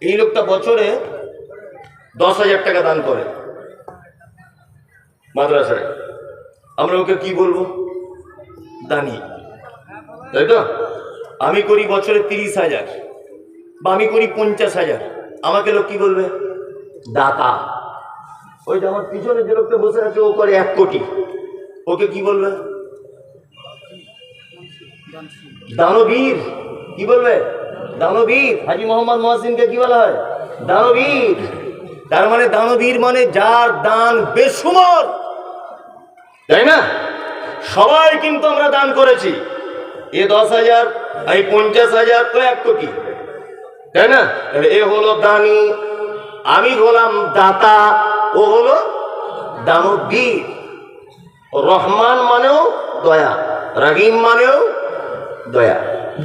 এই লোকটা বছরে 10,000 টাকা দান করে মাদ্রাসায়। আমরা ওকে কি বলবো? দানি, তাই তো? আমি করি বছরে 30,000 বা আমি করি 50,000, আমাকে লোক কি বলবে? দাতা। ওই যে আমার পিছনে যে লোকটা বসে আছে ও করে 1 কোটি, ওকে কি বলবে? দানবীর। কি বলবে? দানবীর। হাজী মোহাম্মদ মহসিনকে কি বলা হয়? দানবীর। তার মানে দানবীর মানে যার দান বেসুমার, তাই না? সবাই কিন্তু আমরা দান করেছি। এ 10,000, এই 50,000, তো 1 কোটি, তাই না? এ হলো দানি, আমি হলাম দাতা, ও হলো দানবীর। রহমান মানেও দয়া, রহিম মানেও দয়া,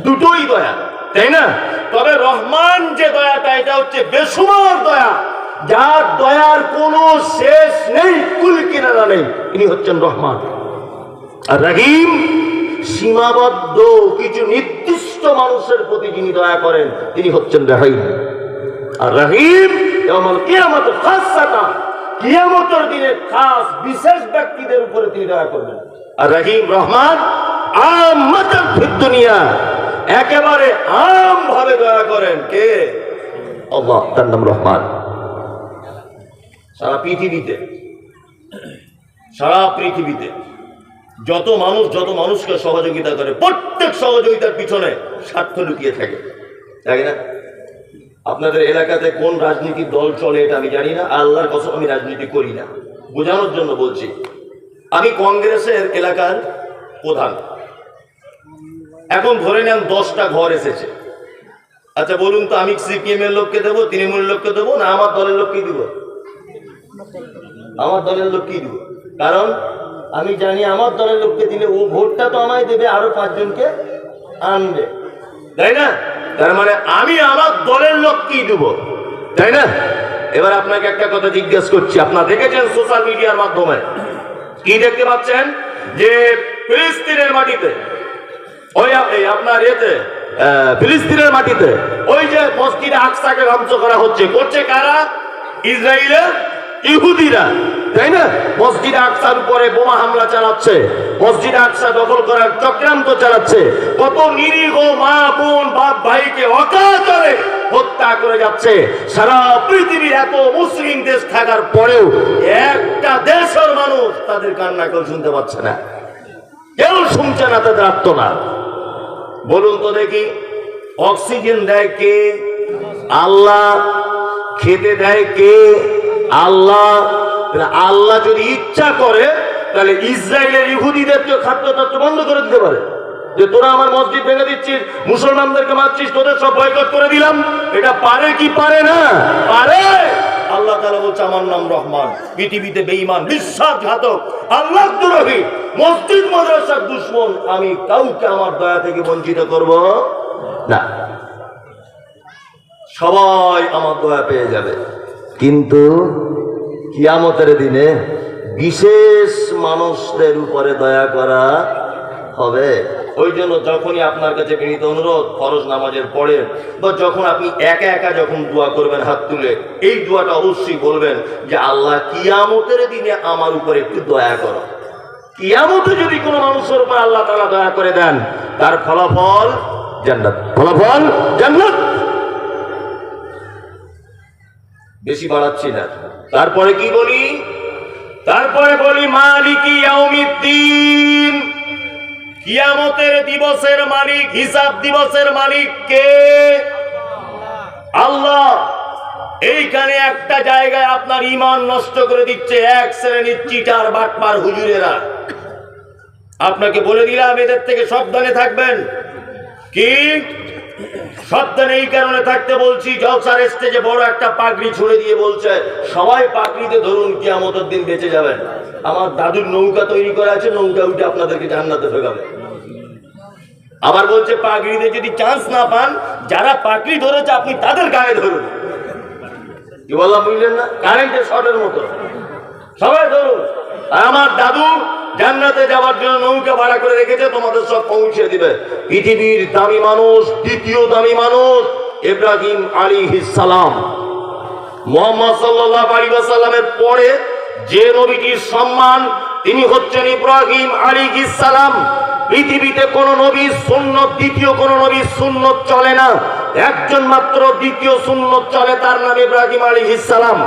দুটোই দয়া, তাই না? তবে রহমান যে দয়াটা, এটা হচ্ছে বেসুমার দয়া, যার দয়ার কোনো শেষ নেই, কুল কিনারা নেই, ইনি হচ্ছেন রহমান। আর রহিম সীমাবদ্ধ কিছু নির্দিষ্ট মানুষের প্রতি যিনি দয়া করেন তিনি হচ্ছেন রহিম। আর রহিম ইয়াউমুল কিয়ামত খাসসাতান, কিয়ামতের দিনে খাস বিশেষ ব্যক্তিদের উপরে তিনি দয়া করবেন। আর রহিম রহমান আম্মাতান ফিদ দুনিয়া, একেবারে আম ভাবে দয়া করেন কে? আল্লাহ, তার নাম রহমান। সারা পৃথিবীতে যত মানুষকে সহযোগিতা করে, প্রত্যেক সহযোগিতার পিছনে স্বার্থ লুকিয়ে থাকে, তাই না? আপনাদের এলাকাতে কোন রাজনীতির দল চলে এটা আমি জানি না, আল্লাহর কসম আমি রাজনীতি করি না, বোঝানোর জন্য বলছি। আমি কংগ্রেসের এলাকার প্রধান। এখন ধরে নেন 10টা ঘর এসেছে। আচ্ছা বলুন তো, আমি সিপিএম এর লোককে দেবো, তৃণমূলের লোককে দেবো, না আমার দলের লোককে দিব? আমার দলের লোককেই দিব। কারণ আমি জানি আমার দলের লোককে দিলে ও ভোটটা তো আমায় দেবে, আরো 5 জনকে আনবে, তাই না? তার মানে আমি আমার দলের লোককেই দেব, তাই না? এবার আপনাকে একটা কথা জিজ্ঞেস করছি, আপনারা দেখেছেন সোশ্যাল মিডিয়ার মাধ্যমে কি দেখতে পাচ্ছেন? যে ফিলিস্তিনের মাটিতে, ওই আপনার ফিলিস্তিনের মাটিতে ওই যে মসজিদে আকসাকে ধ্বংস করা হচ্ছে, করছে কারা? ইসরায়েলের ইহুদিরা, তাই না? মসজিদে আকসার উপরে বোমা হামলা চালাচ্ছে, মসজিদে আকসা দখল করার চক্রান্ত চালাচ্ছে, কত নিরীহ মা বোন বাপ ভাইকে অকাতরে হত্যা করে যাচ্ছে। সারা পৃথিবীর এত মুসলিম দেশ থাকার পরেও একটা দেশের মানুষ তাদের কান্না কেউ শুনতে পাচ্ছে না, কেউ শুনছে না তাদের আর্তনাদ। বলুন তো দেখি, অক্সিজেন দেয় কে? আল্লাহ। খেতে দেয় কে? আল্লাহ। আল্লাহ যদি ইচ্ছা করে তাহলে ইসরায়েলের ইহুদিদেরকে খাদ্যতত্ত্ব বন্ধ করে দিতে পারে, যে তোরা আমার মসজিদ ভেঙে দিচ্ছিস, মুসলমানদেরকে মারছিস, তোদের সব বয়কট করে দিলাম। এটা পারে কি পারে না? পারে। আল্লাহ তাআলা বলছে আমার নাম রহমান। পৃথিবীতে বেঈমান, বিশ্বাসঘাতক, আল্লাহদ্রোহী, মসজিদ মাদ্রাসার দুশমন, আমি কাউকে আমার দয়া থেকে বঞ্চিত করব না। সবাই আমার দয়া পেয়ে যাবে, কিন্তু কিয়ামতের দিনে বিশেষ মানুষদের উপরে দয়া করা হবে। ওই জন্য যখনই আপনার কাছে বিনীত অনুরোধ, ফরজ নামাজের পরে বা যখন আপনি একা একা যখন দোয়া করবেন হাত তুলে, এই দোয়াটা অবশ্যই বলবেন যে আল্লাহ কিয়ামতের দিনে আমার উপরে একটু দয়া করো। কিয়ামতে যদি কোনো মানুষের উপর আল্লাহ তাআলা দয়া করে দেন, তার ফলাফল জান্নাত, ফলাফল জান্নাত। বেশি বাড়াচ্ছি না। তারপরে কি বলি? তারপরে বলি মালিকি ইয়াউমিদ্দিন, কিয়ামতের দিবসের মালিক, হিসাব দিবসের মালিক কে? আল্লাহ। এইখানে একটা জায়গায় আপনার ঈমান নষ্ট করে দিচ্ছে এক শ্রেণীর চিটার বাটপার হুজুরেরা। আপনাকে বলে দিলাম এদের থেকে সাবধানে থাকবেন। কি সাবধানে এই কারণে থাকতে বলছি, জলসার স্টেজে বড় একটা পাগড়ি ছুড়ে দিয়ে বলছে সবাই পাগড়িতে ধরুন, কিয়ামতের দিন বেঁচে যাবেন। আমার দাদুর নৌকা তৈরি করা আছে, নৌকা উঠে আপনাদেরকে জান্নাতে ফেরাবে। আবার বলছে পাগড়িতে যদি চান্স না পান, যারা পাগড়ি ধরেছে আপনি তাদের গায়ে ধরুন। কি বললাম বুঝলেন না? কারেন্টের শর্টের মতো সবাই ধরুন। আর আমার দাদু জান্নাতে যাওয়ার জন্য নৌকা ভাড়া করে রেখেছে, তোমাদের সব পৌঁছে দিবে। পৃথিবীর দামি মানুষ, দ্বিতীয় দামি মানুষ, ইব্রাহিম আলাইহিস সালাম। মুহাম্মদ সাল্লাল্লাহু আলাইহি ওয়াসাল্লামের পরে যে নবীটির সম্মান তিনি হচ্ছেন ইব্রাহিম আলাইহিস সালাম। পৃথিবীতে কোন নবী সুন্নত, দ্বিতীয় কোন নবী সুন্নত চলে না, একজন মাত্র দ্বিতীয় সুন্নত চলে, তার নাম ইব্রাহিম আলাইহিস সালাম।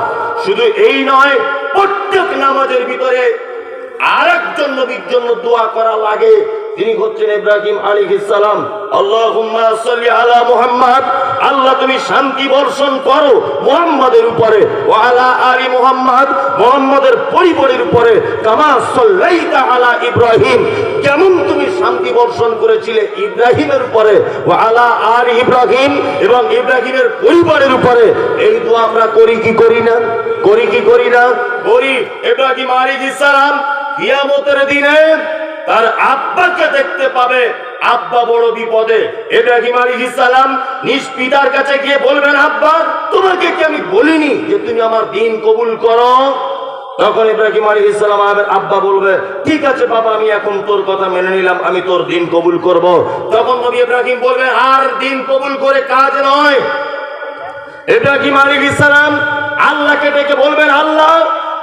শুধু এই নয়, প্রত্যেক নামাজের ভিতরে আরেকজন নবীর জন্য দোয়া করা লাগে, তিনি হচ্ছেন ইব্রাহিম আলাইহিস সালাম। আল্লাহুম্মা সাল্লি আলা মুহাম্মদ, আল্লাহ তুমি শান্তি বর্ষণ করো মুহাম্মাদের উপরে, ওয়া আলা আলি মুহাম্মদ, মুহাম্মাদের পরিবারের উপরে, কামা সাল্লাইতা আলা ইব্রাহিম, যেমন তুমি শান্তি বর্ষণ করেছিলে ইব্রাহিমের উপরে, ওয়া আলা আলি ইব্রাহিম, এবং ইব্রাহিমের পরিবারের উপরে। এই দোয়া আমরা করি কি করি না? করি কি করি না? করি। ইব্রাহিম আলাইহিস সালাম কিয়ামতের দিনে তার আব্বাকে দেখতে পাবে, আব্বা বড় বিপদে। ইব্রাহিম আলাইহিস সালাম নিজ পিতার কাছে গিয়ে বলবেন, আব্বা তোমাকে কি আমি বলিনি যে তুমি আমার দ্বীন কবুল করো? তখন ইব্রাহিম আলাইহিস সালাম আব্বা বলবে, ঠিক আছে বাবা, আমি এখন তোর কথা মেনে নিলাম, আমি তোর দ্বীন কবুল করব। তখন নবী ইব্রাহিম বলবেন, আর দ্বীন কবুল করে কাজ নয়। ইব্রাহিম আলাইহিস সালাম আল্লাহকে ডেকে বলবেন, আল্লাহ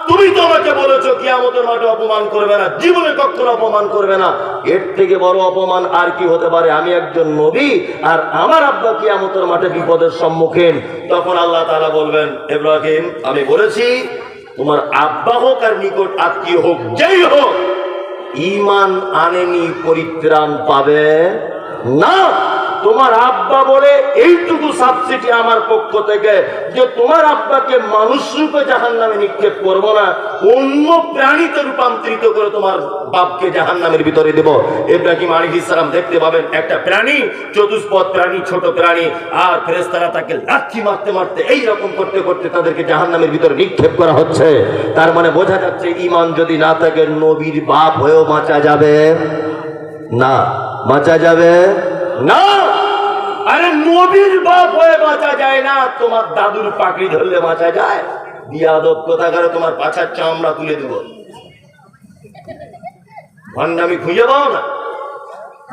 তুমি তো আমাকে বলেছো কিয়ামতের মাঠে অপমান করবে না, জীবনে কখনো অপমান করবে না, এর থেকে বড় অপমান আর কি হতে পারে? আমি একজন নবী আর আমার আব্বা কিয়ামতের মাঠে বিপদের সম্মুখীন। তখন আল্লাহ তাআলা বলবেন, ইব্রাহিম আমি বলেছি তোমার আব্বা হোক আর নিকট আত্মীয় হোক, যেই হোক, ঈমান আনেনি পরিত্রাণ পাবে না। তোমার আব্বা বলে এইটুকু সাবসিডি আমার পক্ষ থেকে যে তোমার আব্বাকে মানুষ রূপে জাহান্নামে নিক্ষেপ করবো না, অন্য প্রাণীতে রূপান্তরিত করে তোমার বাপকে জাহান্নামের ভিতরে দেব। ইব্রাহিম আলাইহিস সালাম দেখতে পাবেন একটা প্রাণী, চতুষ্পদ প্রাণী, ছোট প্রাণী, আর ফেরেশতারা তাকে লাঠি মারতে মারতে এইরকম করতে করতে তাদেরকে জাহান্নামের ভিতরে নিক্ষেপ করা হচ্ছে। তার মানে বোঝা যাচ্ছে ঈমান যদি না থাকে নবীর বাপ হয়েও বাঁচা যাবে না, বাঁচা যাবে না। আরে নবীর বাপ হয়ে বাঁচা যায় না, তোমার দাদুর পাকড়ি ধরলে বাঁচা যায়? বিয়াদব কোথাকার, তোমার পাছার চামড়া তুলে দেব। ভণ্ডামি খুঁজে পাও না?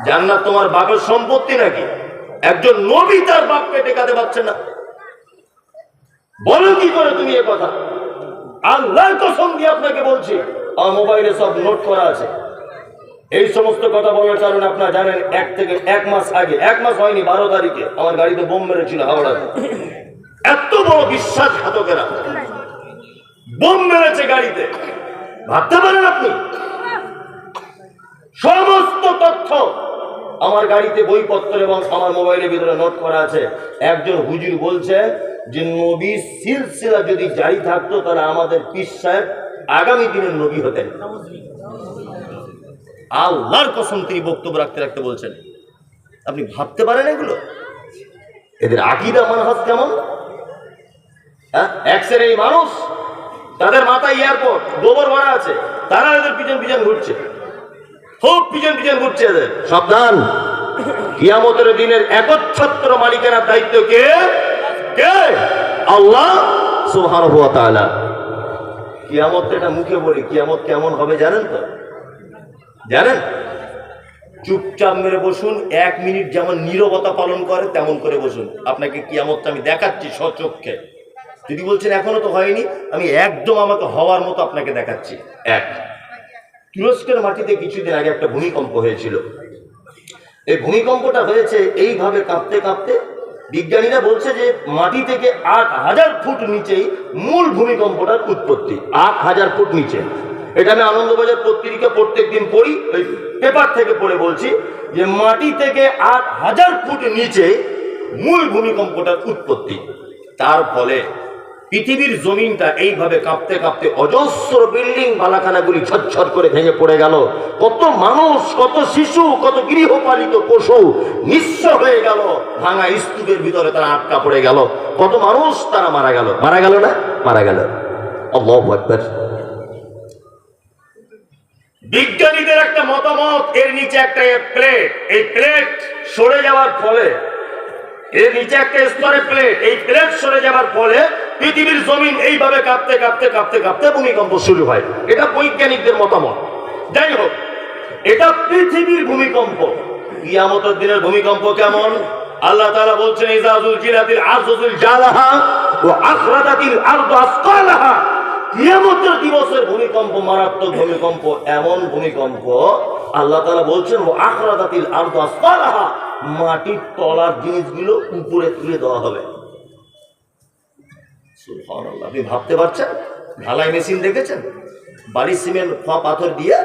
জান্নাত তোমার বাপের সম্পত্তি নাকি? একজন নবী তার বাপকে টেকাতে পারছে না, বলো কি করে তুমি এ কথা? আল্লাহর কসম দিয়ে আপনাকে বলছি, আমার মোবাইলে সব নোট করা আছে। এই সমস্ত কথা বলার কারণে আপনারা জানেন, এক মাস আগে, এক মাস হয়নি, 12 তারিখে আমার গাড়িতে বোম মেরেছিল হাওড়াতে। এত বড় বিশ্বাসঘাতকেরা বোম মেরেছে গাড়িতে, ভাবতে পারেন আপনি? সমস্ত তথ্য আমার গাড়িতে, বইপত্র এবং আমার মোবাইলের ভিতরে নোট করা আছে। একজন হুজুর বলছে যে নবী সিলসিলা যদি জারি থাকতো তাহলে আমাদের পীর সাহেব আগামী দিনের নবী হতেন। আল্লাহর কসম তিনি বক্তব্য রাখতে রাখতে বলছেন। আপনি ভাবতে পারেন এগুলো? এদের আকীদা মানহাজ কেমন? এক শ্রেণীর মানুষ, তাদের মাথায় এয়ারপোর্ট গোবর ভরা আছে, তারা এদের পিছন পিছন ঘুরছে, খুব পিছন পিছন ঘুরছে এদের। সাবধান, কিয়ামতের দিনের একচ্ছত্র মালিকানার দায়িত্ব কে? কে? আল্লাহ সুবহানাহু ওয়া তাআলা। কিয়ামত এটা মুখে বলি, কিয়ামত কেমন হবে জানেন তো? জানেন? চুপচাপ মেরে বসুন, 1 মিনিট যেমন নীরবতা পালন করে তেমন করে বসুন। আপনাকে কিয়ামতটা আমি দেখাচ্ছি সচক্ষে। যদি বলছেন এখনো তো হয়নি, আমি একদম আমাকে হওয়ার মতো আপনাকে দেখাচ্ছি। তুরস্কের মাটিতে কিছুদিন আগে একটা ভূমিকম্প হয়েছিল। এই ভূমিকম্পটা হয়েছে এইভাবে কাঁপতে কাঁপতে, বিজ্ঞানীরা বলছে যে মাটি থেকে 8000 ফুট নিচেই মূল ভূমিকম্পটার উৎপত্তি। 8000 ফুট নিচে। এটা আমি আনন্দবাজার পত্রিকা প্রত্যেকদিন পড়ি, ওই পেপার থেকে পড়ে বলছি যে মাটি থেকে 8000 ফুট নিচে মূল ভূমিকম্পটার উৎপত্তি। তার ফলে পৃথিবীর জমিনটা এইভাবে কাঁপতে কাঁপতে অজস্র বিল্ডিং বালাখানাগুলি ছটছট করে ভেঙে পড়ে গেল। কত মানুষ, কত শিশু, কত গৃহপালিত পশু নিঃস্ব হয়ে গেল, ভাঙা স্তূপের ভিতরে তারা আটকা পড়ে গেল। কত মানুষ তারা মারা গেল, মারা গেল না? মারা গেল। আল্লাহু আকবার। বিজ্ঞানীদের একটা মতামত, এর নিচে একটা প্লেট, এই প্লেট সরে যাওয়ার ফলে, এর নিচে একটা স্তরে প্লেট, এই প্লেট সরে যাওয়ার ফলে পৃথিবীর জমিন এইভাবে কাঁপতে কাঁপতে কাঁপতে কাঁপতে ভূমিকম্প শুরু হয়। এটা বৈজ্ঞানিকদের মতামত। যাই হোক, এটা পৃথিবীর ভূমিকম্প। কিয়ামতের দিনের ভূমিকম্প কেমন? আল্লাহ তাআলা বলছেন ইযা যুলজিলাতিল আরযু জিলজালাহা ওয়া আখরাজাতিল আরযু আসকালাহা। কিয়ামতের দিবসের ভূমিকম্প মারাত্মক ভূমিকম্প, এমন ভূমিকম্প আল্লাহ তাআলা বলছেন ওয়া আখরাজাতিল আরযু আসকালাহা, মাটির তলার জিনিসগুলো উপরে তুলে দেওয়া হবে। সুবহানাল্লাহ। আপনি ভাবতে পারছেন? ঢালাই মেশিন দেখেছেন? বালি সিমেন্ট পাথর দিয়ে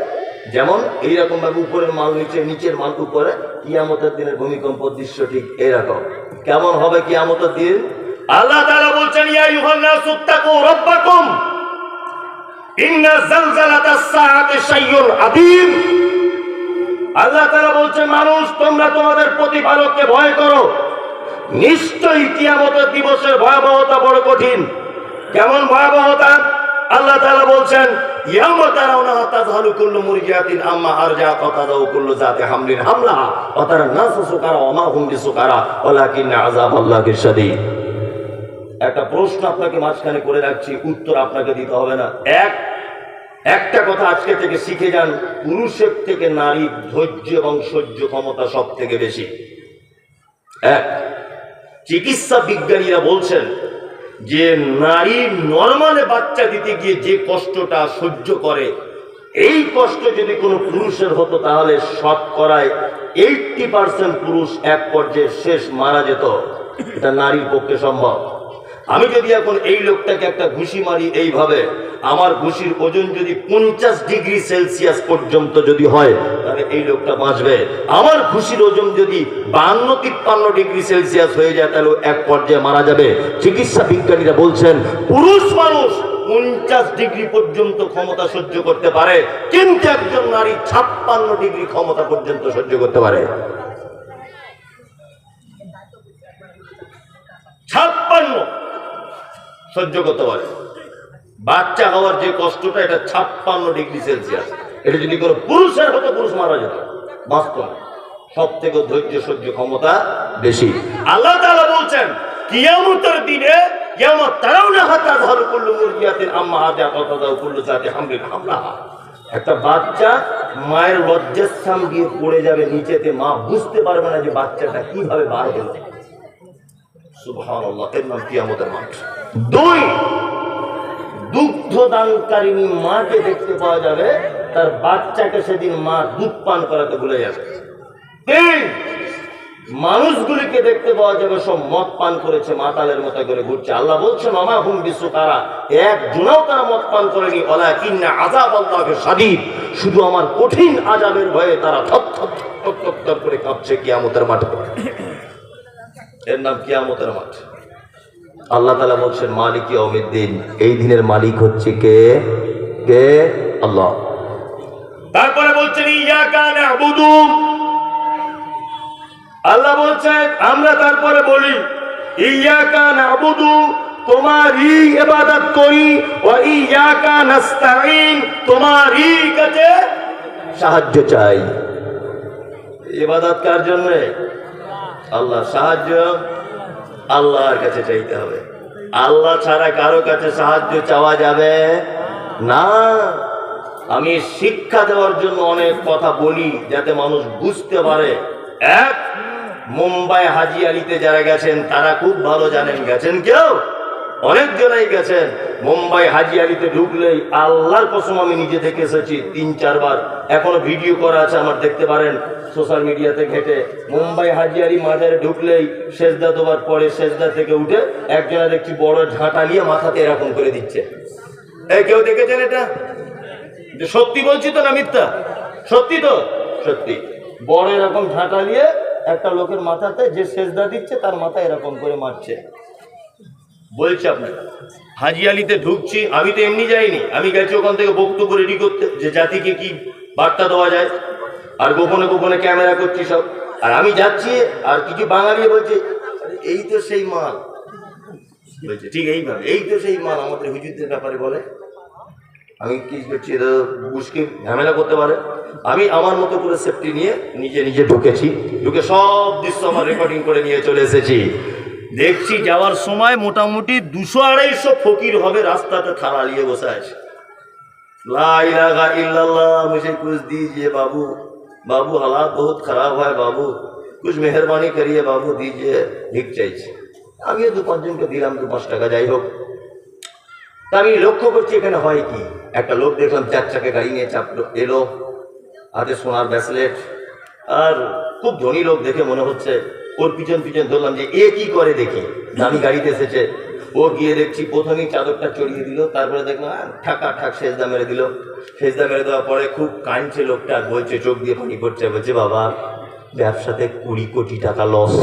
যেমন এইরকম ভাবে উপরের মাল নিচে, নিচের মাল উপরে। কিয়ামতের দিনের ভূমিকম্প দৃশ্য ঠিক এরকম। কেমন হবে কিয়ামতের দিন? আল্লাহ তাআলা বলছেন ইয়া আইয়ুহান নাসু তাকু রাব্বাকুম ইন্না যালজালাতাস সাআতি শাইউন আযীম। আল্লাহ তাআলা বলছেন মানুষ তোমরা তোমাদের প্রতিপালককে ভয় করো, নিশ্চয়ই কিয়ামতের দিবসের ভয়াবহতা বড় কঠিন। কেমন ভয়াবহতা? আল্লাহ তাআলা বলছেন ইয়াউমা তারাউনাহা তাযহালু কুল্লু মুরজিআতিন আম্মা আরজাআত ওয়া তাযাউ কুল্লু যাতি হামলিন হামলাহা ওয়া তারান নাসা সুকারা ওয়া মা হুম বিসুকারা ওয়ালাকিন্না আযাবাল্লাহি শাদীদ। একটা প্রশ্ন আপনাকে মাঝখানে করে রাখছি, উত্তর আপনাকে দিতে হবে না। একটা কথা আজকে থেকে শিখে যান, পুরুষের থেকে নারীর ধৈর্য এবং সহ্য ক্ষমতা সব থেকে বেশি। চিকিৎসা বিজ্ঞানীরা বলছেন যে নারী নরমালে বাচ্চা দিতে গিয়ে যে কষ্টটা সহ্য করে, এই কষ্ট যদি কোনো পুরুষের হতো তাহলে শতকরায় 80% পুরুষ এক পর্যায়ে শেষ মারা যেত। এটা নারীর পক্ষে সম্ভব। আমি যদি এখন এই লোকটাকে একটা ঘুষি মারি এইভাবে, আমার ঘুষির ওজন যদি 50 ডিগ্রি সেলসিয়াস পর্যন্ত যদি হয় তাহলে এই লোকটা বাঁচবে। আমার ঘুষির ওজন যদি 52-53 ডিগ্রি সেলসিয়াস হয়ে যায় তাহলে এক পর্যায়ে মারা যাবে। চিকিৎসা বিজ্ঞানীরা বলছেন পুরুষ মানুষ 50 ডিগ্রি পর্যন্ত ক্ষমতা সহ্য করতে পারে, কিন্তু একজন নারী 56 ডিগ্রি ক্ষমতা পর্যন্ত সহ্য করতে পারে। 56 সহ্য করতে পারে। বাচ্চা হওয়ার যে কষ্টটা, এটা 56 ডিগ্রি সেলসিয়াস। এটা যদি কোনো পুরুষের হতো পুরুষ মারা যেত, বাস্তব। সব থেকে ধৈর্য সহ্য ক্ষমতা বেশি। আল্লাহ তাআলা বলছেন কিয়ামতের দিনে ইয়াউমা তারাউনাহা তাযহালু কুল্লু মুরজিআতিন আম্মা আরজাআত ওয়া তাযাউ কুল্লু যাতি হামলিন হামলাহা। একটা বাচ্চা মায়ের লজ্জাস্থান দিয়ে পড়ে যাবে নিচেতে, মা বুঝতে পারবে না যে বাচ্চাটা কিভাবে বার হলো। সুবহানাল্লাহ। এর নাম কিয়ামতের মাঠ। 2, দুগ্ধদানকারিণী মাকে দেখতে পাওয়া যাবে, তার বাচ্চাকে সেদিন মা দুধ পান করাতে ভুলে যাবে। 3, মানুষগুলিকে দেখতে পাওয়া যাবে সব মদ পান করেছে, মাতালের মতো করে ঘুরছে। আল্লাহ বলছেন ওমা হুম বিসুকারা, একজনও তারা মদ পান করেনি, ওয়ালাকিন্না আযাবাল্লাহি শাদীদ, শুধু আমার কঠিন আযাবের ভয়ে তারা থর করে কাঁপছে কিয়ামতের মাঠে। এর নাম কিয়ামতের মাঠ। আল্লাহ তাআলা বলছেন মালিক ইয়াউমিদ্দিন, এই দিনের মালিক হচ্ছে কে? কে? আল্লাহ। তারপরে বলছেন ইয়াকা না'বুদু, আল্লাহ বলছেন আমরা তারপরে বলি ইয়াকা না'বুদু, তোমারই ইবাদত করি, ওয়া ইয়াকা নাস্তাঈন, তোমারই কাছে সাহায্য চাই। ইবাদত কার জন্য? আল্লাহ। সাহায্য আল্লাহর কাছে চাইতে হবে। আল্লাহ ছাড়া কারো কাছে সাহায্য চাওয়া যাবে না। আমি শিক্ষা দেওয়ার জন্য অনেক কথা বলি যাতে মানুষ বুঝতে পারে। মুম্বাই হাজি আলিতে যারা গেছেন তারা খুব ভালো জানেন। গেছেন কেউ? অনেকজনাই গেছেন। মুম্বাই হাজি আলিতে ঢুকলেই আল্লাহর কসম আমি নিজে থেকে এসেছি 3-4 বার, এখনো ভিডিও করা আছে আমার, দেখতে পারেন সোশ্যাল মিডিয়াতে ঘেটে। মুম্বাই হাজি আলি মাজারে ঢুকলেই সেজদা দেওয়ার পরে সেজদা থেকে উঠে একজনা দেখছি বড় ঝাঁটা নিয়ে মাথাতে এরকম করে দিচ্ছে। এই কেউ দেখেছেন এটা? সত্যি বলছি তো না মিথ্যা? সত্যি তো? সত্যি। বড় এরকম ঝাঁটা নিয়ে একটা লোকের মাথাতে যে সেজদা দিচ্ছে তার মাথা এরকম করে মারছে। বলছি আপনাকে হাজি আলিতে ঢুকছি, আমি তো এমনি যাইনি, আমি গেছি ওখান থেকে বক্তব্য রেডি করতে যে জাতিকে কি বার্তা দেওয়া যায়, আর গোপনে গোপনে ক্যামেরা করছি সব। আর আমি যাচ্ছি আর কিছু বাঙালি বলছে এই তো সেই মাল, বলছে ঠিক এইভাবে এই তো সেই মাল আমাদের হুজুরদের ব্যাপারে বলে। আমি কি করছি, এটা বুঝকে ঝামেলা করতে পারে। আমি আমার মতো করে সেফটি নিয়ে নিজে নিজে ঢুকেছি, ঢুকে সব দৃশ্য আমার রেকর্ডিং করে নিয়ে চলে এসেছি। দেখছি যাওয়ার সময় মোটামুটি 200-250 ফকির হবে রাস্তাতে থালা নিয়ে বসে আছে। লা ইলাহা ইল্লাল্লাহ, মুঝে কুছ দীজিয়ে বাবু, बाबू हालात बहुत खराब है बाबू, कुछ मेहरबानी करिए बाबू, दीजिए, ভিক চাইছে। আমিও 2-5 জনকে দিলাম 2-5 টাকা, যাই হোক। তা আমি লক্ষ্য করছি এখানে হয় কি, একটা লোক দেখলাম 4 চাকা গাড়ি নিয়ে চাপলো, এলো, হাতে সোনার ব্রেসলেট, আর খুব ধনী লোক দেখে মনে হচ্ছে। ওর পিছন পিছন ধরলাম যে এ কি করে দেখি, দামি গাড়িতে এসেছে। ও গিয়ে দেখছি প্রথমেই চাদরটা চড়িয়ে দিল, তারপরে দেখলাম ঠাকা ঠাক সেজদা মেরে দিল। সেজদা মেরে দেওয়ার পরে খুব কাঁদছে লোকটা, আর বলছে, চোখ দিয়ে পানি পড়ছে, বলছে বাবা ব্যবসাতে 20 কোটি টাকা লস,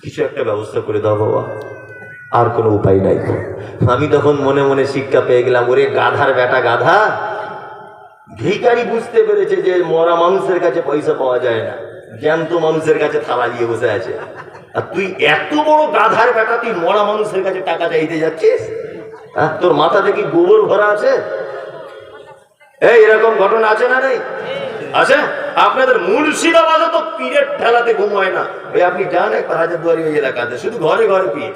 কিছু একটা ব্যবস্থা করে দাও বাবা, আর কোনো উপায় নাই। আমি তখন মনে মনে শিক্ষা পেয়ে গেলাম, ওরে গাধার বেটা গাধা, ভিখারি বুঝতে পেরেছে যে মরা মানুষের কাছে পয়সা পাওয়া যায় না, জ্যান্ত মানুষের কাছে থালা দিয়ে বসে আছে। আর তুই এত বড় গাধার বেটা, তুই মরা মানুষের কাছে টাকা চাইতে যাচ্ছিস? তোর মাথা থেকে গোবর ভরা আছে? এই এরকম ঘটনা আছে না? নেই আছে? আপনাদের মুর্শিদাবাদে তো পীরের ঠেলাতে ঘুম হয় না। ওই আপনি যান একবার হাজারদুয়ারি ওই এলাকাতে, শুধু ঘরে ঘরে পীর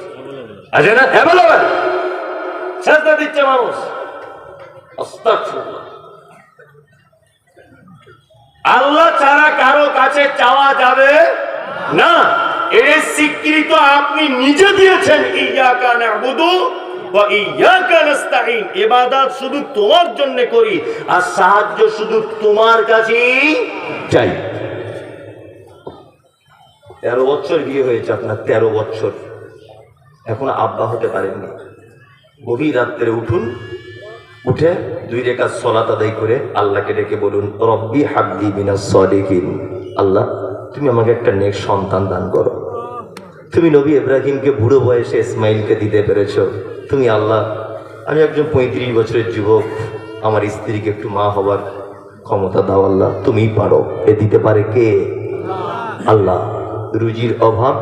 আছে না, অ্যাভেলেবল, সেজদা দিচ্ছে মানুষ। আস্তাগফিরুল্লাহ। আল্লাহ ছাড়া কারো কাছে চাওয়া যাবে না, এর স্বীকৃত আপনি নিজে দিয়েছেন। ইয়্যাকা না'বুদু ওয়া ইয়্যাকা নাস্তাঈন, ইবাদত শুধু তোমার জন্য করি, আর সাহায্য শুধু তোমার কাছেই চাই। 13 বছর বিয়ে হয়েছে আপনার, 13 বছর, এখনো আব্বা হতে পারেননি। গভীর রাত্রে উঠুন, উঠে 2 রাকাত সালাত আদায় করে আল্লাহকে ডেকে বলুন, রব্বি হাবলি মিনাস সালিহিন, আল্লাহ তুমি আমাকে একটা নেক সন্তান দান করো। তুমি নবী ইব্রাহিমকে বুড়ো বয়সে ইসমাইলকে দিতে পেরেছো, তুমি আল্লাহ, আমি একজন 35 বছরের যুবক, আমার স্ত্রীকে একটু মা হবার ক্ষমতা দাও আল্লাহ, তুমিই পারো। এ দিতে পারে কে? আল্লাহ। রুজির অভাব,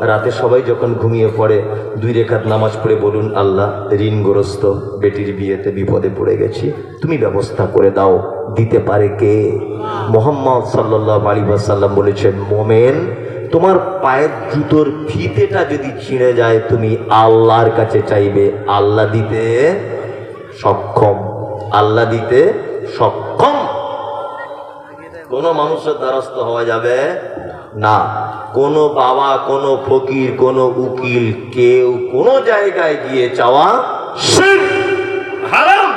রাতে সবাই যখন ঘুমিয়ে পড়ে 2 রাকাত নামাজ পড়ে বলুন, আল্লাহ ঋণগ্রস্ত বেটির বিয়েতে বিপদে পড়ে গেছি, তুমি ব্যবস্থা করে দাও। দিতে পারে কে? মুহাম্মদ সাল্লাল্লাহু আলাইহি ওয়াসাল্লাম বলেছেন, মোমেন তোমার পায়ের জুতোর ফিতেটা যদি ছিঁড়ে যায়, তুমি আল্লাহর কাছে চাইবে, আল্লাহ দিতে সক্ষম, আল্লাহ দিতে সক্ষম। কোনো মানুষের দ্বারস্থ হওয়া যাবে না। কোনো বাবা, কোনো ফকির, কোনো উকিল, কেউ কোনো জায়গায় গিয়ে চাওয়া শিরক, হারাম।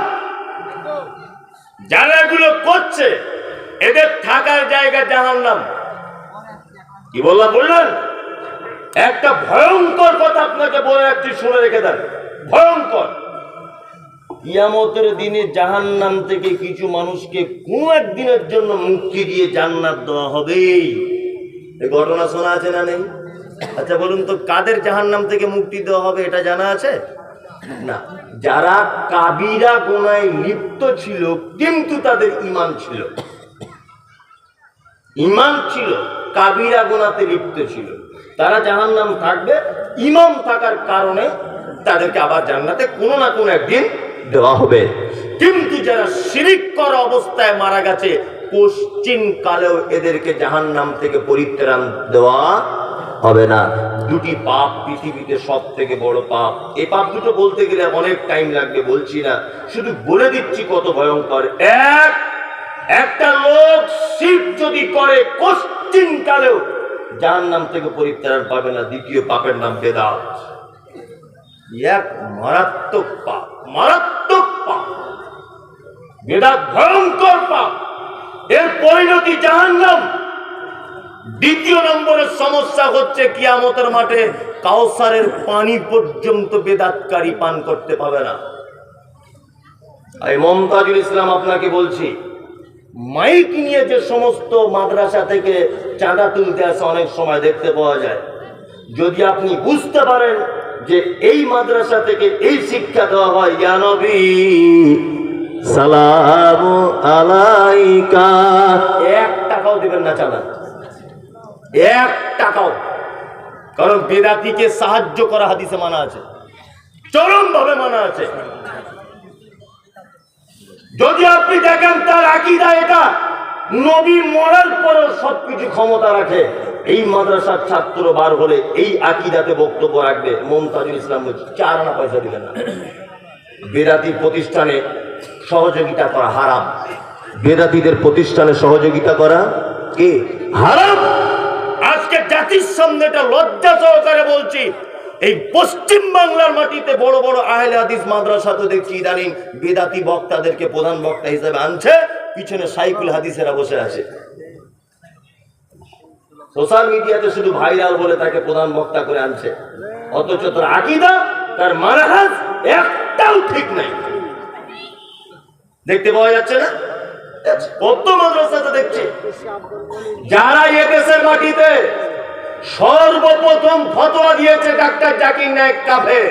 যারা এগুলো করছে এদের থাকার জায়গা জাহান্নাম। কি বললেন? একটা ভয়ঙ্কর কথা আপনাকে বলে রাখছি, শুনে রেখে দেন, ভয়ঙ্কর। কিয়ামতের দিনে জাহান্নাম থেকে কিছু মানুষকে কোন একদিনের জন্য মুক্তি দিয়ে জান্নাত দেওয়া হবে। এই ঘটনা শোনা আছে না নেই? আচ্ছা বলুন তো, কাদের জাহান্নাম থেকে মুক্তি দেওয়া হবে এটা জানা আছে? না, যারা কাবিরা গুনাহে লিপ্ত ছিল কিন্তু তাদের ঈমান ছিল, ঈমান ছিল, কাবিরা গুনাহতে লিপ্ত ছিল, তারা জাহান্নাম থাকবে। ঈমান থাকার কারণে তাদেরকে আবার জান্নাতে কোনো না কোনো একদিন দেওয়া হবে। কিন্তু যারা শিরিক করা অবস্থায় মারা গেছে, পশ্চিম কালেও এদেরকে জাহান্নাম থেকে পরিত্রাণ দেওয়া হবে না। 2টি পাপ পৃথিবীতে সব থেকে বড় পাপ। এই পাপ দুটো বলতে গেলে অনেক টাইম লাগবে, বলছি না, শুধু বলে দিচ্ছি কত ভয়ঙ্কর। একটা লোক শিরক যদি করে পশ্চিম কালেও জাহান্নাম থেকে পরিত্রাণ পাবে না। দ্বিতীয় পাপের নাম বেদাত। এক মারাত্মক পাপ, মারাত্মক পাপ। বেদাত ভয়ঙ্কর পাপ, এর পরিণতি জাহান্নাম। দ্বিতীয় নম্বরের সমস্যা হচ্ছে কিয়ামতের মাঠে কাউসারের পানি পর্যন্ত বেদাতকারী পান করতে পাবে না। এই মমতাজুল ইসলাম আপনাকে বলছি, মাইক নিয়ে যে সমস্ত মাদ্রাসা থেকে চাঁদা তুলতে আসে অনেক সময় দেখতে পাওয়া যায়। যদি আপনি বুঝতে পারেন যে এই মাদ্রাসা থেকে এই শিক্ষা দেওয়া হয়, ইয়া নবী সালামু আলাইকা, 1 টাকাও দিবেন না চাঁদা, 1 টাকাও। কারণ বেদাতিকে সাহায্য করা হাদিসে মানা আছে, চরম ভাবে মানা আছে। যদি আপনি দেখেন তার আকীদা এটা, নবী মরার পরেও সবকিছু ক্ষমতা রাখে, এই মাদ্রাসার ছাত্র বার হলে এই আকীদাতে বক্তব্য রাখবে, মমতাজুল ইসলাম বলছে 4 আনা পয়সা দিবেন না। বেদাতি প্রতিষ্ঠানে সহযোগিতা করা হারাম, বেদাতিদের প্রতিষ্ঠানে সহযোগিতা করা কি হারাম। আজকে জাতির সামনে এটা লজ্জা সহকারে বলছি, এই পশ্চিম বাংলার মাটিতে বড় বড় আহলে হাদিস মাদ্রাসা তো দেখছি ইদানিং বেদাতি বক্তাদেরকে প্রধান বক্তা হিসেবে আনছে, পিছনে সাইকুল হাদিসেরা বসে আছে। সোশ্যাল মিডিয়াতে শুধু ভাইরাল বলে তাকে প্রধান বক্তা করে আনছে, অথচ তার আকীদা, তার মানহাজ একটাও ঠিক নাই। দেখতে পাওয়া যাচ্ছে না? কত মাদ্রাসাতে দেখছি। যারা এদেশের মাটিতে সর্বপ্রথম ফতোয়া দিয়েছে ডাক্তার জাকির নায়েক কাফের,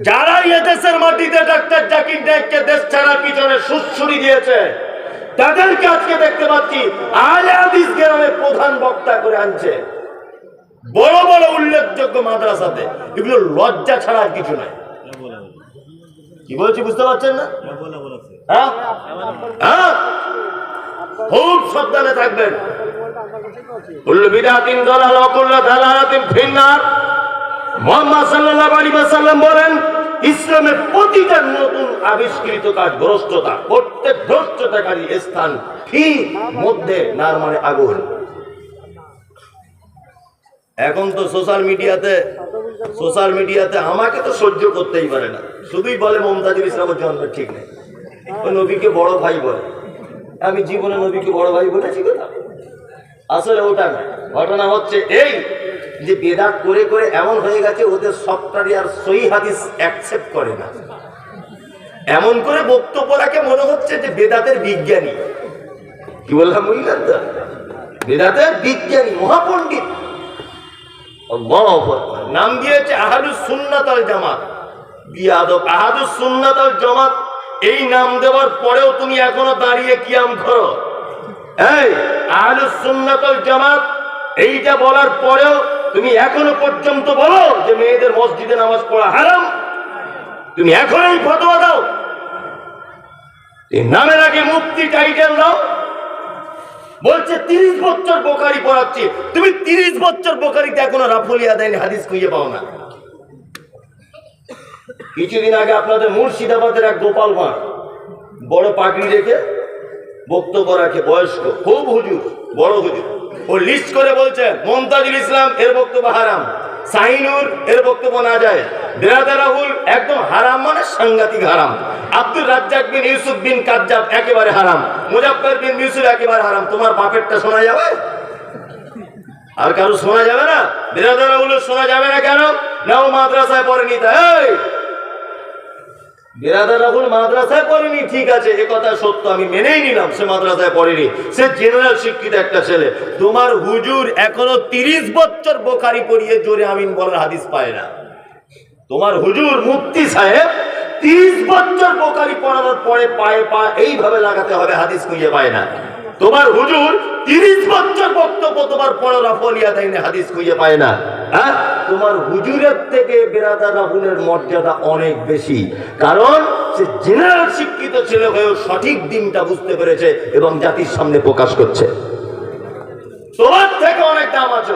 যারা এদেশের মাটিতে ডাক্তার জাকির নায়েককে দেশ ছাড়ার পিছনে সুড়সুড়ি দিয়েছে, তাদেরকে আজকে দেখতে পাচ্ছি আহলে হাদিস গ্রামে প্রধান বক্তা করে আনছে বড় বড় উল্লেখযোগ্য মাদ্রাসাতে। এগুলো লজ্জা ছাড়া আর কিছু নাই। কি বলছি বুঝতে পারছেন না? হ্যাঁ হ্যাঁ, খুব সাবধানে থাকবেন। কুল্লু বিদআতিন দালালা ওয়া কুল্লু দালালাতিন ফিন্নার। মুহাম্মদ সাল্লাল্লাহু আলাইহি ওয়াসাল্লাম বলেন, ইসলামের প্রতিটা নতুন আবিষ্কৃত কাজ ভ্রষ্টতা, প্রত্যেক ভ্রষ্টতাকারী স্থান কি মধ্যে নার মানে আগুন। এখন তো সোশ্যাল মিডিয়াতে আমাকে তো সহ্য করতেই পারে না, শুধুই বলে মমতাজুল ইসলামের জন্মের ঠিক নেই, ওই নবীকে বড় ভাই বলে। আমি জীবনে নবীকে বড় ভাই বলেছি কথা? আসলে ওটা না, ঘটনা হচ্ছে এই যে বেদাত করে করে এমন হয়ে গেছে ওদের সফটওয়্যার আর সহিহ হাদিস অ্যাকসেপ্ট করে না, এমন করে বক্তব্য রাখে মনে হচ্ছে যে বেদাতের বিজ্ঞানী। কি বললাম বুঝলেন তো? বেদাতের বিজ্ঞানী, মহাপণ্ডিত। নাম দিয়েছে আহলুস সুন্নাত ওয়াল জামাত। বিয়াদব, আহলুস সুন্নাত ওয়াল জামাত এই নাম দেওয়ার পরেও তুমি এখনো দাঁড়িয়ে কিয়াম করো। এই আহলুস সুন্নাত ওয়াল জামাত এইটা বলার পরেও তুমি এখনো পর্যন্ত বলো যে মেয়েদের মসজিদে নামাজ পড়া হারাম। তুমি এখনই ফতোয়া দাও, এই নামের আগে মুফতি টাইটেল দাও। বলছে 30 বছর বোখারি পড়াচ্ছি, তুমি 30 বছর বোখারিতে এখনো রাফলিয়া দেয়নি, হাদিস খুঁজে পাও না। কিছুদিন আগে আপনাদের মুর্শিদাবাদের এক গোপাল ভাঁড় বড় পাগড়ি রেখে বক্তব্য রাখে, বয়স্ক, খুব হুজুর, বড় হুজুর। ও লিস্ট করে বলছে মমতাজুল ইসলাম এর বক্তব্য হারাম, শাহিনুর এর বক্তব্য না যায়, বেরাদার রাহুল একদম হারাম মানে সাংঘাতিক হারাম, আব্দুল রাজ্জাক বিন ইউসুফ বিন কাজ্জাব একেবারে হারাম, মুজাফফর বিন ইউসুফ একেবারে হারাম। তোমার বাপেরটা শোনা যাবে? আর কারো শোনা যাবে না? বেরাদার রাহুলের শোনা যাবে না কেন? না ও মাদ্রাসায় পড়েনি। তাই বেরাদার রাহুল মাদ্রাসায় পড়েনি, ঠিক আছে, এ কথা সত্য, আমি মেনেই নিলাম সে মাদ্রাসায় পড়েনি, সে জেনারেল শিক্ষিত একটা ছেলে। তোমার হুজুর এখনো 30 বছর বোখারি পড়িয়ে জোরে আমিন বলার হাদিস পায় না। তোমার হুজুর মুফতি সাহেব 30 বছর বোখারি পড়ানোর পরে পায়ে পা এইভাবে লাগাতে হবে, হাদিস খুঁজে পায় না। তোমার হুজুর 30 বছর বক্তব্য তোমার পড়া রাফলিয়া দেয়নি, হাদিস খুঁজে পায় না। হ্যাঁ, তোমার হুজুরের থেকে বেরাদার রাহুলের মর্যাদা অনেক বেশি, কারণ সে জেনারেল শিক্ষিত ছেলে হয়েও সঠিক দিনটা বুঝতে পেরেছে এবং জাতির সামনে প্রকাশ করছে। তোমার থেকে অনেক দাম আছে।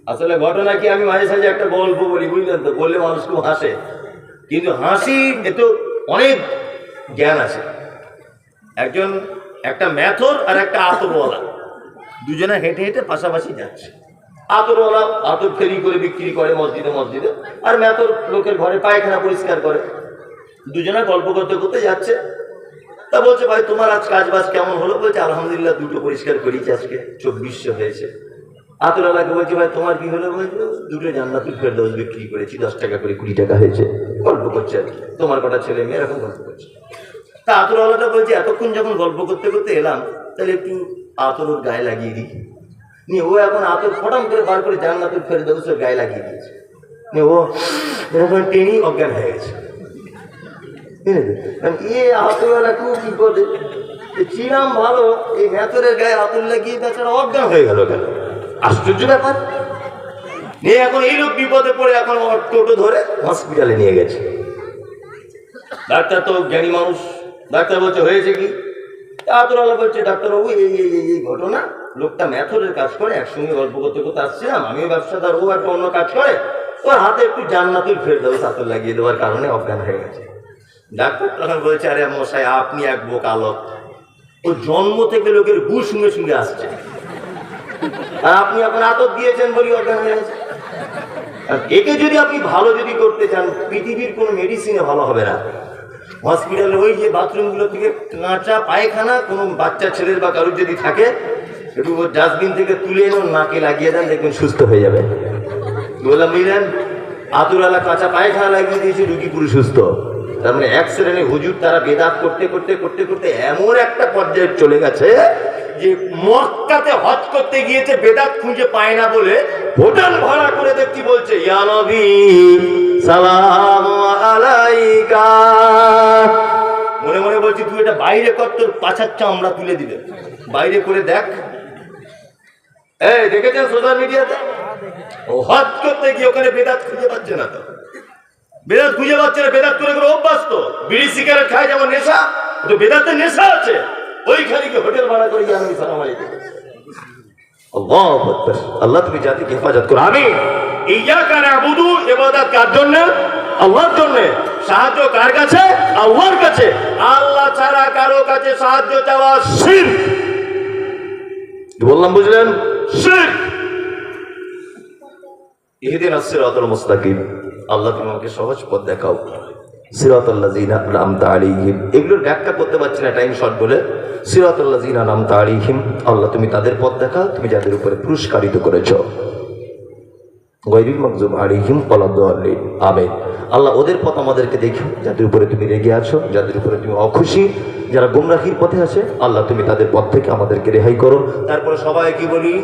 আসলে ঘটনা কি, আমি মাঝে সাঝে একটা গল্প বলি, বুঝলেন তো, বললে মানুষ খুব হাসে, কিন্তু হাসি এতে অনেক জ্ঞান আছে। একটা মেথর আর একটা আতরওয়ালা, দুজনে হেঁটে হেঁটে পাশাপাশি যাচ্ছে। আতরওয়ালা আতর ফেরি করে বিক্রি করে মসজিদে মসজিদে, আর মেথর লোকের ঘরে পায়খানা পরিষ্কার করে। দুজনে গল্প করতে করতে যাচ্ছে। তা বলছে, ভাই তোমার আজ কাজ বাজ কেমন হলো? বলছে, আলহামদুলিল্লাহ, দুটো পরিষ্কার করেছি আজকে, 2400 হয়েছে। আতরওয়ালাকে বলছে, ভাই তোমার কি হলো? বলছে, দুটো জান্নাতুল ফেরদৌস বিক্রি করেছি, 10 টাকা করে, 20 টাকা হয়েছে। গল্প করছে আর কি, তোমার কটা ছেলে মেয়ে, এরকম গল্প করছে। তা আতরওয়ালাটা বলছে, এতক্ষণ যখন গল্প করতে করতে এলাম, তাহলে একটু আতর ওর গায়ে লাগিয়ে দিই। নিয়ে ও এখন আতর ফটাম করে বার করে জান্নাতুল ফেরদৌসের গায়ে লাগিয়ে দিয়েছে। নিয়ে ও এরকম টেনি অজ্ঞান হয়ে গেছে। আতরওয়ালা কি করে ছিলাম ভালো, এই মেথরের গায়ে আতর লাগিয়ে তাছাড়া অজ্ঞান হয়ে গেল কেন? আশ্চর্য ব্যাপার। নিয়ে এখন এই লোক বিপদে পড়ে এখন টোটো ধরে হসপিটালে নিয়ে গেছে। ডাক্তার তো জ্ঞানী মানুষ, ডাক্তার বলছে, হয়েছে কি? আতরওয়ালা বলছে, ডাক্তারবাবু এই ঘটনা, লোকটা মেথরের কাজ করে, একসঙ্গে গল্প করতে করতে আসছিলাম, আমিও ব্যবসাদার, ও একটা অন্য কাজ করে, ওর হাতে একটু জান্নাতুল ফেরদৌস আতর লাগিয়ে দেওয়ার কারণে অজ্ঞান হয়ে গেছে। ডাক্তার তখন বলছে, আরে মশাই, আপনি এক বোকা লোক, ও জন্ম থেকে লোকের গু শুনে শুনে আসছে, আর আপনি এখন আতর দিয়েছেন বলি অজ্ঞান হয়ে গেছে। একে যদি আপনি ভালো যদি করতে চান, পৃথিবীর কোনো মেডিসিনে ভালো হবে না। হসপিটালে ওই যে বাথরুমগুলো থেকে কাঁচা পায়খানা কোনো বাচ্চা ছেলের বা কারুর যদি থাকে, একটু ডাস্টবিন থেকে তুলে এনে নাকে লাগিয়ে দেন, দেখবেন সুস্থ হয়ে যাবে। বললাম বুঝলেন, আতুরালা কাঁচা পায়খানা লাগিয়ে দিয়েছে, রুগী পুরো সুস্থ। তার মানে এক শ্রেণী হুজুর তারা বেদাত করতে করতে করতে করতে এমন একটা পর্যায়ে চলে গেছে যে মক্কাতে হজ করতে গিয়েছে, বেদাত খুঁজে পায় না বলে হোটেল ভাড়া করে দেখছি বলছে, ইয়া নবী সালাম আলাইকা। মনে মনে বলছি তুই এটা বাইরে কর, তোর পাছার চামড়া তুলে দিবে, বাইরে করে দেখ। এই দেখেছেন সোশ্যাল মিডিয়াতে, ও হজ করতে গিয়ে ওখানে বেদাত খুঁজে পাচ্ছে না। তো বেদাত খুঁজে পাচ্ছে না, বেদাত করে করে অভ্যাস। তো বিড়ি সিগারেট খায় যেমন নেশা, তো বেদাতের নেশা আছে। ওইখানে গিয়ে হোটেল ভাড়া করে গিয়ে আমি সালাম আলাইকুম। আল্লাহু আকবার। আল্লাহ তুমি জাতিকে হেফাজত করো। আমিন। ইয়াকা নাবুদু, ইবাদত কার জন্য? আল্লাহর জন্য। সাহায্য কার কাছে? আল্লাহর কাছে। আল্লাহ ছাড়া কারো কাছে সাহায্য চাওয়া শিরক। বললাম বুঝলেন? শিরক। ইহদিনাস সিরাতাল মুস্তাকিম। আল্লাহ তুমি আমাকে সহজ পথ দেখাও। সিরাতাল্লাযিনা আনআমতা আলাইহিম। এগুলোর ব্যাখ্যা করতে পারছি না টাইম শর্ট বলে। সিরাতাল্লাযিনা আনআমতা আলাইহিম, আল্লাহ তুমি তাদের পথ দেখাও, তুমি যাদের উপরে পুরস্কারিত করেছো। গায়রিল মাগযুব আলাইহিম ওয়ালাদ-দাল্লিন। আমিন। আল্লাহ ওদের পথ আমাদেরকে দেখিও যাদের উপরে তুমি রেগে আছো, যাদের উপরে তুমি অখুশি, যারা গোমরাহির পথে আছে, আল্লাহ তুমি তাদের পথ থেকে আমাদেরকে রেহাই করো। তারপরে সবাই কি বলি?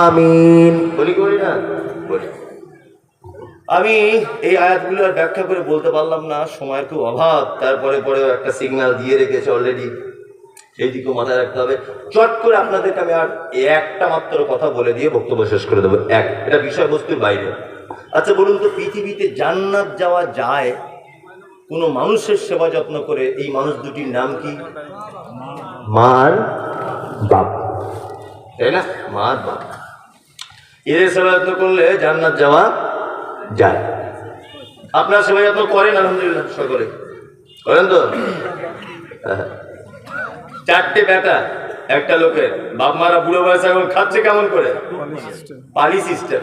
আমিন। বলি করি না? বলি। আমি এই আয়াতগুলোর ব্যাখ্যা করে বলতে পারলাম না, সময়ের খুব অভাব। তারপরে পরেও একটা সিগন্যাল দিয়ে রেখেছে অলরেডি, সেই দিকেও মাথায় রাখতে হবে। চট করে আপনাদেরকে আমি আর একটা মাত্র কথা বলে দিয়ে বক্তব্য শেষ করে দেবো। এটা বিষয়বস্তুর বাইরে। আচ্ছা বলুন তো, পৃথিবীতে জান্নাত যাওয়া যায় কোনো মানুষের সেবা যত্ন করে? এই মানুষ দুটির নাম কি? মার বাপ, তাই না? মার বাপ। এদের সেবা যত্ন করলে জান্নাত যাওয়া যায়। আপনার সেবা যত্ন করেন? আলহামদুলিল্লাহ সকলে করেন তো। চারটে বেটা একটা লোকের, বাপ মারা বুড়ো বয়সে এখন খাচ্ছে কেমন করে? পালি সিস্টেম।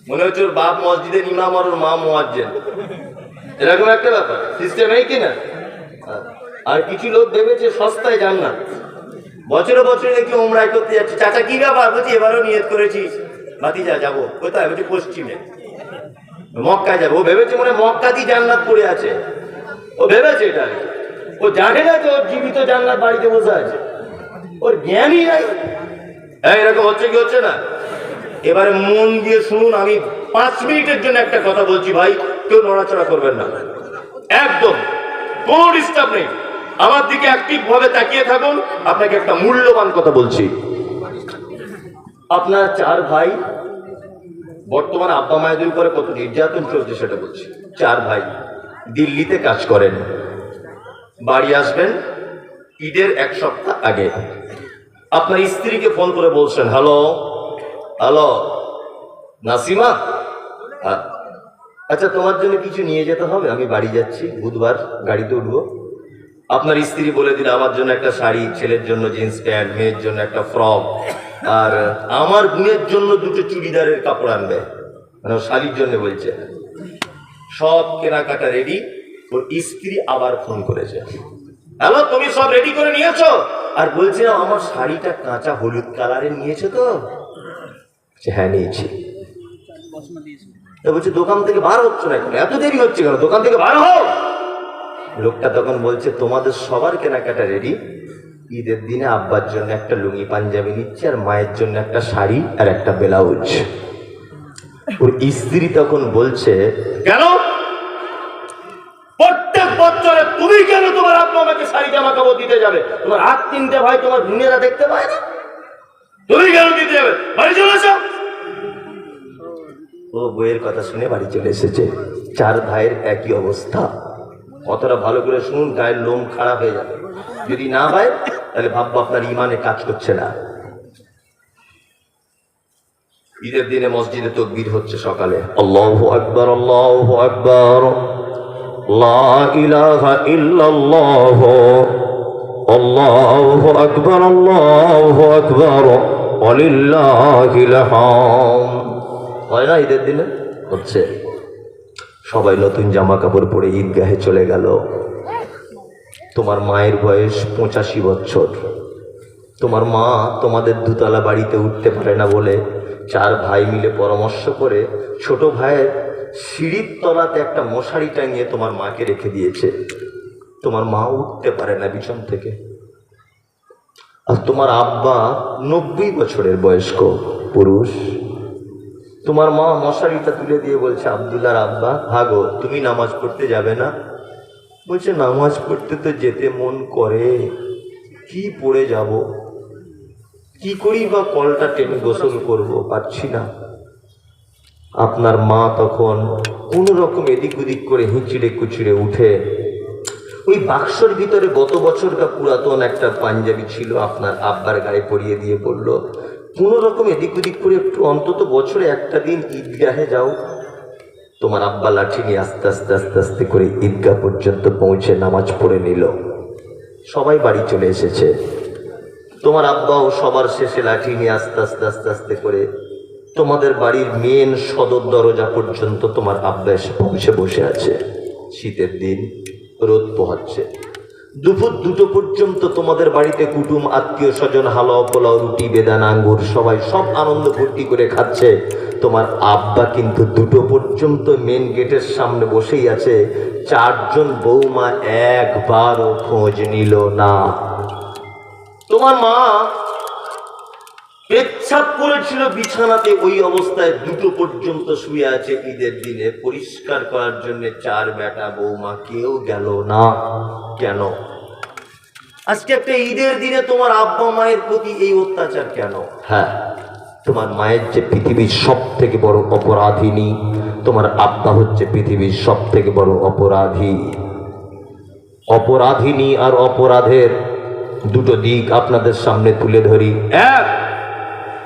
মনে হচ্ছে ওর বাপ মসজিদের ইমাম আর ওর মা মুয়াজ্জিন, এরকম একটা ব্যাপার সিস্টেম, এই কিনা? আর কিছু লোক ভেবেছে সস্তায় জান্নাত, বছরে বছরে দেখি উমরাহ করতে যাচ্ছে। চাচা কি ব্যাপার? বলছি এবারও নিয়ত করেছি ভাতিজা যাবো। কোথায়? বলছি পশ্চিমে, মক্কায় যাবো। ও ভেবেছে মনে মক্কাতেই জান্নাত পড়ে আছে, ও ভেবেছে এটা। ও জানে না যে ওর জীবিত জান্নাত বাড়িতে বসে আছে, ওর জ্ঞানই নাই। এরকম হচ্ছে কি হচ্ছে না? এবারে মন দিয়ে শুনুন, আমি 5 মিনিটের জন্য একটা কথা বলছি ভাই, কেউ নড়াচড়া করবেন না, একদম কোনো ডিস্টার্ব নেই। আমার দিকে অ্যাক্টিভ ভাবে তাকিয়ে থাকুন। আপনাকে একটা মূল্যবান কথা বলছি। আপনার 4 ভাই, বর্তমানে আব্বা মায়েদের উপরে কত নির্যাতন চলছে সেটা বলছি। 4 ভাই দিল্লিতে কাজ করেন, বাড়ি আসবেন ঈদের 1 সপ্তাহ আগে। আপনার স্ত্রীকে ফোন করে বলছেন, হ্যালো হ্যালো নাসিমা, আচ্ছা তোমার জন্য কিছু নিয়ে যেতে হবে, আমি বাড়ি যাচ্ছি, বুধবার গাড়িতে উঠবো। আপনার স্ত্রী বলে দিল আমার জন্য একটা শাড়ি, ছেলের জন্য জিন্স প্যান্ট, মেয়ের জন্য একটা ফ্রক, আর আমার বোনের জন্য 2টো চুড়িদারের কাপড় আনবে, মানে শাড়ির জন্য বলছে। সব কেনাকাটা রেডি। ওর স্ত্রী আবার ফোন করেছে, হ্যালো তুমি সব রেডি করে নিয়েছো? আর বলছে আমার শাড়িটা কাঁচা হলুদ কালারের নিয়েছো তো? হ্যাঁ নিয়েছি। বলছে দোকান থেকে বার হচ্ছে না কেন, এত দেরি হচ্ছে কেন, দোকান থেকে বার হও। লোকটা তখন বলছে তোমাদের সবার কেনাকাটা রেডি, ঈদের দিনে আব্বার জন্য একটা লুঙ্গি পাঞ্জাবি নিচ্ছে, আর মায়ের জন্য একটা শাড়ি আর একটা ব্লাউজ। ওর স্ত্রী তখন বলছে, কেন প্রত্যেক বছরে তুমি কেন তোমার আব্বা আমাকে শাড়ি জামা কাপড় দিতে যাবে? তোমার 3টে ভাই তোমার বোনেরা দেখতে পায় না, তুমি কেন দিতে যাবে? বাড়ি চলে এসো। ও বইয়ের কথা শুনে বাড়ি চলে এসেছে। 4 ভাইয়ের একই অবস্থা। কতটা ভালো করে শুনুন, গায়ের লোম খারাপ হয়ে যাবে। যদি না হয় তাহলে ভাববো আপনার ইমানে কাজ করছে না। ঈদের দিনে মসজিদে তাকবীর হচ্ছে সকালে, আল্লাহু আকবার আল্লাহু আকবার, লা ইলাহা ইল্লাল্লাহ আল্লাহু আকবার, আল্লাহু আকবার, ওয়ালিল্লাহিল হামদ। হয় না ঈদের দিনে? হচ্ছে। সবাই নতুন জামা কাপড় পরে ঈদগাহে চলে গেল। তোমার মায়ের বয়স 85 বছর। তোমার মা তোমাদের দুতলা বাড়িতে উঠতে পারে না বলে 4 ভাই মিলে পরামর্শ করে ছোট ভাইয়ের সিঁড়ির তলাতে একটা মশারি টাঙিয়ে তোমার মাকে রেখে দিয়েছে। তোমার মা উঠতে পারে না বিছন থেকে। আর তোমার আব্বা 90 বছরের বয়স্ক পুরুষ। তোমার মা মশারিটা তুলে দিয়ে বলছে, আব্দুল্লাহর আব্বা, হাগো তুমি নামাজ পড়তে যাবে না? বলছে, নামাজ পড়তে তো যেতে মন করে, কি পড়ে যাব, কি করি বা কলটা টেনে গোসল করব, পারছি না। আপনার মা তখন কোনো রকম এদিক ওদিক করে হিঁচড়ে কুচড়ে উঠে ওই বাক্সর ভিতরে গত বছরকার পুরাতন একটা পাঞ্জাবি ছিল, আপনার আব্বার গায়ে পরিয়ে দিয়ে বলল, কোনো রকম এদিক ওদিক করে একটু অন্তত বছরে একটা দিন ঈদগাহে যাও। তোমার আব্বা লাঠি নিয়ে আস্তে আস্তে আস্তে আস্তে করে ঈদগাহ পর্যন্ত পৌঁছে নামাজ পড়ে নিল। সবাই বাড়ি চলে এসেছে। তোমার আব্বাও সবার শেষে লাঠি নিয়ে আস্তে আস্তে আস্তে আস্তে করে তোমাদের বাড়ির মেন সদর দরজা পর্যন্ত তোমার আব্বা এসে পৌঁছে বসে আছে। শীতের দিন, রোদ পোহাচ্ছে। দুপুর 2টো পর্যন্ত তোমাদের বাড়িতে কুটুম আত্মীয় স্বজন হালাও পোলাও রুটি বেদানা আঙ্গুর সবাই সব আনন্দ ভর্তি করে খাচ্ছে। তোমার আব্বা কিন্তু 2টো পর্যন্ত মেন গেটের সামনে বসেই আছে। 4 জন বৌমা একবারও খোঁজ নিল না। তোমার মা পেচ্ছাপ করেছিল বিছানাতে, ওই অবস্থায় 2টো পর্যন্ত শুয়ে আছে। ঈদের দিনে পরিষ্কার করার জন্য 4 বেটা বৌমা কেউ গেল না। কেন? আজকে একটা ঈদের দিনে তোমার আব্বা মায়ের প্রতি এই অত্যাচার কেন? হ্যাঁ, তোমার মায়ের যে পৃথিবীর সব থেকে বড় অপরাধিনী, তোমার আব্বা হচ্ছে পৃথিবীর সব থেকে বড় অপরাধী। অপরাধিনী আর অপরাধের 2টো দিক আপনাদের সামনে তুলে ধরি। এক,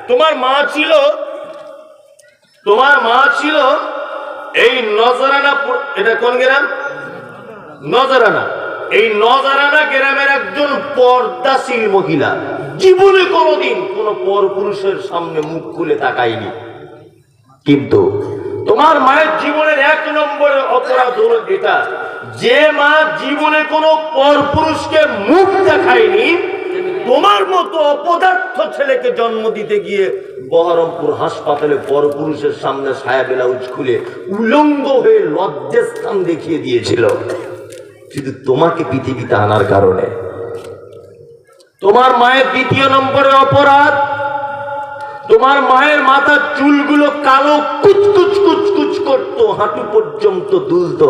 তোমার মা ছিল এই নজরানা, এটা কোন গ্রাম? নজরানা। এই নজরানা গ্রামের একজন পর্দাশীল মহিলা। জীবনে কোনোদিন কোন পরপুরুষের সামনে মুখ খুলে তাকায়নি। কিন্তু তোমার মায়ের জীবনের 1 নম্বরের অপরাধ হলো এটা, যে মা জীবনে কোনো পরপুরুষকে মুখ দেখায়নি, তোমার মতো অপদার্থ ছেলেকে জন্ম দিতে গিয়ে বহরমপুর হাসপাতালে পরপুরুষের সামনে সায়া ব্লাউজ খুলে উলঙ্গ হয়ে লজ্জাস্থান দেখিয়ে দিয়েছিল, শুধু তোমাকে পৃথিবীতে আনার কারণে। তোমার মায়ের 2য় নম্বরের অপরাধ, তোমার মায়ের মাথার চুলগুলো কালো কুচকুচ কুচকুচ করতো, হাঁটু পর্যন্ত দুলতো।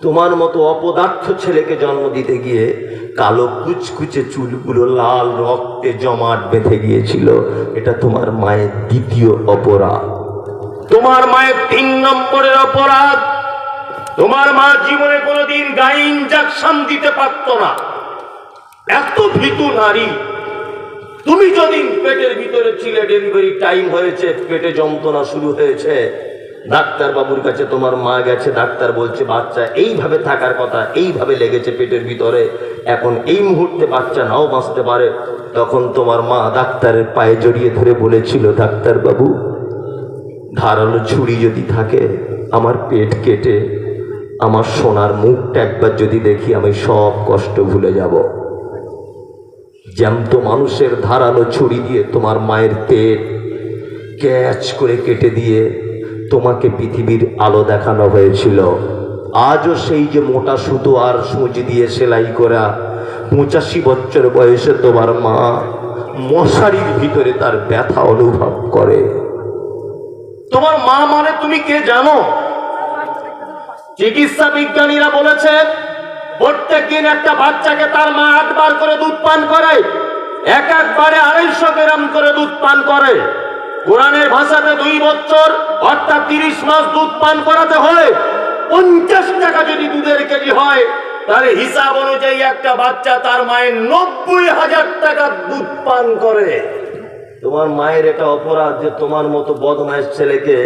তোমার মতো অপদার্থ ছেলেকে জন্ম দিতে গিয়ে কালো কুচকুচে চুলগুলো লাল রক্তে জমাট বেঁধে গিয়েছিল। এটা তোমার মায়ের 2য় অপরাধ। তোমার মায়ের 3 নম্বরের অপরাধ, তোমার মা জীবনে কোনোদিন গায়ে ইনজেকশন দিতে পারত না। এত ভীতু নারী। তুমি যদি পেটের ভিতরে ছিলে, ডেলিভারি টাইম হয়েছে, পেটে যন্ত্রণা শুরু হয়েছে, ডাক্তার বাবুর কাছে তোমার মা গেছে, ডাক্তার বলছে বাচ্চা এইভাবে থাকার কথা, এইভাবে লেগেছে পেটের ভিতরে, এখন এই মুহূর্তে বাচ্চা নাও বাঁচতে পারে। তখন তোমার মা ডাক্তারের পায়ে জড়িয়ে ধরে বলেছিল, ডাক্তার বাবু, ধারালো ছুরি যদি থাকে আমার পেট কেটে আমার সোনার মুখটা একবার যদি দেখি, আমি সব কষ্ট ভুলে যাব। জ্যান্ত মানুষের ধারালো ছুরি দিয়ে তোমার মায়ের পেট ক্যাচ করে কেটে দিয়ে তোমাকে পৃথিবীর আলো দেখানো হয়েছিল। আজও সেই যে মোটা সুতো আর সূচ দিয়ে সেলাই করা 85 বছর বয়সে তোমার মা মশারির ভিতরে তার ব্যথা অনুভব করে। তোমার মা মানে তুমি কে জানো? চিকিৎসা বিজ্ঞানীরা বলেছে প্রত্যেকদিন একটা বাচ্চাকে তার মা 8 বার করে দুধ পান করে, একবারে 250 গ্রাম করে দুধ পান করে। কোরআনের ভাষাতে 2 বছর অর্থাৎ 30 মাস দুধ পান করাতে হয়। 50 টাকা যদি দুধের কেজি হয়, তাহলে হিসাব অনুযায়ী একটা বাচ্চা তার মায়ের 90,000 টাকা দুধ পান করে। তোমার মায়ের এটা অপরাধ যে তোমার মতো বদমাইশ ছেলেকে